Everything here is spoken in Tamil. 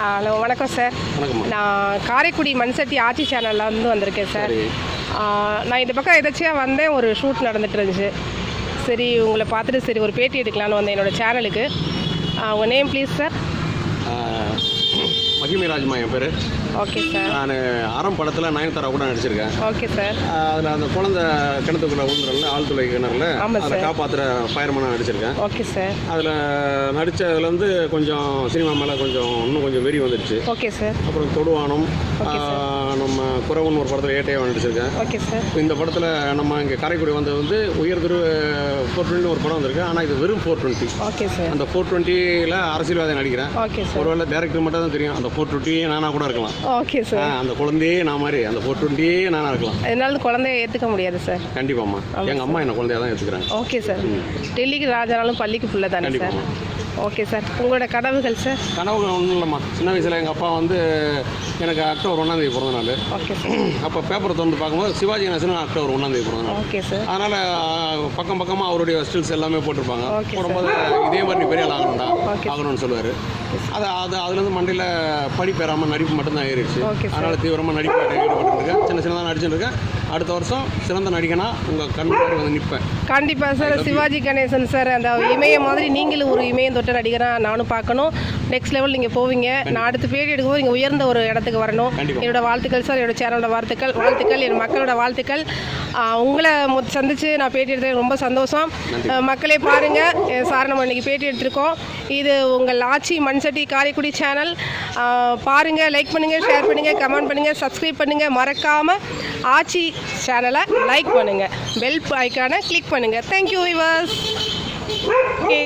ஹலோ வணக்கம் சார். வணக்கம். நான் காரைக்குடி மண்சட்டி ஆட்சி சேனலில் வந்திருக்கேன் சார். நான் இந்த பக்கம் எதாச்சியாக வந்தேன், ஒரு ஷூட் நடந்துட்டு இருந்துச்சு. சரி உங்களை பார்த்துட்டு சரி ஒரு பேட்டி எடுக்கலான்னு வந்தேன் என்னோடய சேனலுக்கு. உங்கள் நேம் ப்ளீஸ் சார். மகிமை ராஜ்மா என் பேர். Okay sir. நான் ஆரம் படத்தில் நயன்தாரா கூட நடிச்சிருக்கேன். Okay sir. அதில் அந்த குழந்தை கிணத்துக்குள்ளே விழுந்துறல ஆழ்துளை கிணறுல அதை காப்பாற்றுற ஃபயர்மேனாக நடிச்சிருக்கேன். Okay sir. அதில் நடித்ததுலேருந்து கொஞ்சம் சினிமா மேலே இன்னும் கொஞ்சம் வெறி வந்துடுச்சு. Okay sir. அப்புறம் தொடுவானம், நம்ம குறவன் ஒரு படத்தில் ஏட்டையாக நடிச்சிருக்கேன். Okay sir. இந்த படத்தில் நம்ம இங்கே காரைக்குடி வந்தது உயர்திரு 420 ஒரு படம் வந்திருக்கு. ஆனால் இது வெறும் 420. Okay sir. அந்த 420ல் அரசியல்வாதி நடிக்கிறேன். Okay sir. ஒருவேளை டேரக்டர் மட்டும் தான் தெரியும், அந்த 420 நானாக கூட இருக்கலாம். Okay sir. அந்த குழந்தையே நான் மாதிரி அந்த 420 நானாக இருக்கலாம். அதனால குழந்தைய ஏற்றுக்க முடியாது சார். கண்டிப்பாம்மா. எங்கள் அம்மா என்ன குழந்தையாக தான் ஏற்றுக்கிறாங்க. Okay sir. டெல்லிக்கு ராஜானாலும் பள்ளிக்கு பிள்ளை தானே சார். Okay sir. உங்களோட கனவுகள் சார்? கனவுகள் ஒன்றும் இல்லைம்மா. சின்ன வயசில் எங்கள் அப்பா எனக்கு அக்டோபர் 1 பிறந்த நாள். Okay sir. அப்போ பேப்பரை திறந்து பார்க்கும்போது சிவாஜி கணேசன் அக்டோபர் 1 பிறந்த நாள். Okay sir. அதனால் பக்கமாக அவருடைய ஸ்டில்ஸ் எல்லாமே போட்டிருப்பாங்க. போடும்போது இதே மாதிரி நீ பெரிய ஆள் ஆகணும்னு சொல்லுவார். அதுலேருந்து மண்டையில் படிப்பேறாமல் நடிப்பு மட்டும்தான் ஏறிடுச்சு. அதனால் தீவிரமாக நடிப்பு ஈடுபட்டுருக்கேன். சின்னதாக நடிச்சுருக்கேன். அடுத்த வருஷம் சிறந்த நடிகனா உங்கள் கண்ணுக்கு வந்து நிற்பேன். கண்டிப்பாக சார். சிவாஜி கணேசன் சார் அந்த இமயம் மாதிரி நீங்களும் ஒரு இமயம் தொட்ட நடிகராக நானும் பார்க்கணும். நெக்ஸ்ட் லெவல் நீங்கள் போவீங்க. நான் அடுத்து பேட்டி எடுக்கும்போது நீங்கள் உயர்ந்த ஒரு இடத்துக்கு வரணும். என்னோட வாழ்த்துக்கள் சார். என்னோட சேனலோட வாழ்த்துக்கள் என் மக்களோட வாழ்த்துக்கள். உங்களை சந்தித்து நான் பேட்டி எடுத்தது ரொம்ப சந்தோஷம். மக்களே பாருங்கள், சார் நம்ம இன்றைக்கி பேட்டி எடுத்திருக்கோம். இது உங்கள் ஆட்சி மண்சட்டி காரைக்குடி சேனல். பாருங்கள், லைக் பண்ணுங்கள், ஷேர் பண்ணுங்கள், கமெண்ட் பண்ணுங்கள், சப்ஸ்கிரைப் பண்ணுங்கள். மறக்காமல் ஆட்சி சேனலை லைக் பண்ணுங்கள், பெல் ஐக்கானை கிளிக் பண்ணுங்கள். Thank you viewers. ஓகே.